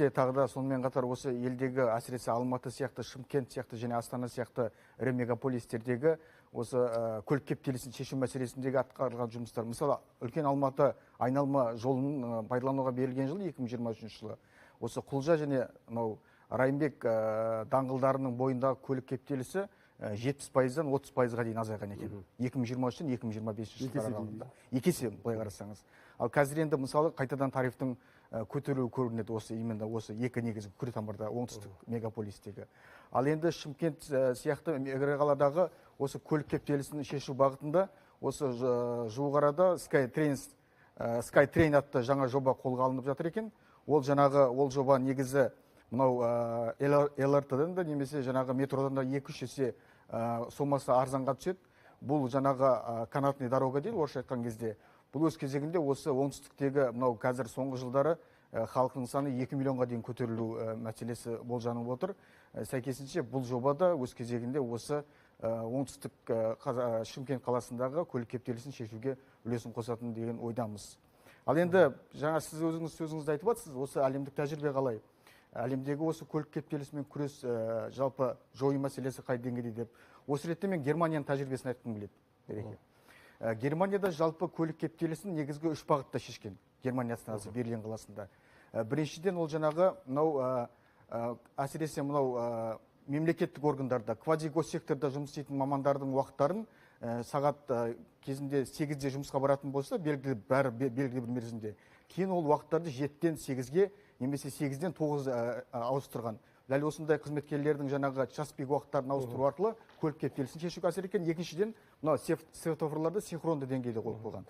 ретте тағы да сонымен қатар осы елдегі әсіресе Алматы сияқты, Шымкент сияқты және Астана сияқты ірі мегаполистердегі осы көлік кептелісін шешу мәселесіндегі атқарылған жұмыстар. Мысалы, үлкен Алматы айналма жолының пайдалануға берілген жылы 2023 жылы. Осы Құлжа және Райымбек даңғылдарының бойындағы көлік кептелісі 70%-дан 30%-ға дейін азайған екен. 2023-тен 2025 жылдар аралығында. Екі есе былай қарасаңыз. Ал қазір енді мысалы қайтадан тарифтің көтерілуі көрінеді осы именно осы екі негізгі күретамырда оңтүстік мегаполистегі. Ал енді Шымкент сияқты ірі қаладағы осы көлік кептелісін шешу бағытында осы жуық арада SkyTrain атты жаңа жоба қолға алынып жатыр екен. Ол жоба негізі мынау ЛРТ-дан да немесе жаңағы метродан да 2-3 есе сомасы арзанға түседі. Бұл жаңағы канатный дорога дейді, орысша айтқан кезде. Бұл өз кезегінде осы оңтүстіктегі мынау қазір соңғы жылдары халықтың саны 2 миллионға дейін көтерілу мәселесі болжанып отыр. Сәйкесінше бұл жобада өз кезегінде осы оңтүстік Шымкент қаласындағы көлік кептелісін шешуге үлесін қосатын деген ойдамыз. Ал енді жаңа сіз өзіңіз сөзіңізді айтып жатсыз, осы әлемдік тәжірибе қалай? Әлемдегі осы көлік кептелісімен күрес жалпы жою мәселесі қай деңгейде деп. Осы ретте мен Германияның тәжірибесін айтқым келеді. Германияда жалпы көлік кептелісін негізгі 3 бағытта шешкен. Германия астанасы Берлин қаласында. Біріншіден ол жаңағы әсіресе мемлекеттік органдарда, квазигоссекторда жұмыс істейтін мамандардың уақыттарын сағат кезінде 8-де жұмысқа баратын болса, белгілі бір мерзімде. Кейін ол уақыттарды 7-ден 8-ге немесе 8-ден 9 ауыстырған. Дәл осындай қызметкерлердің жаңағы час пик уақыттарын ауыстыру арқылы көлік кептелісін шешуге әсер еткен. Екіншіден, светофорларды синхронды деңгейде қойып қойған.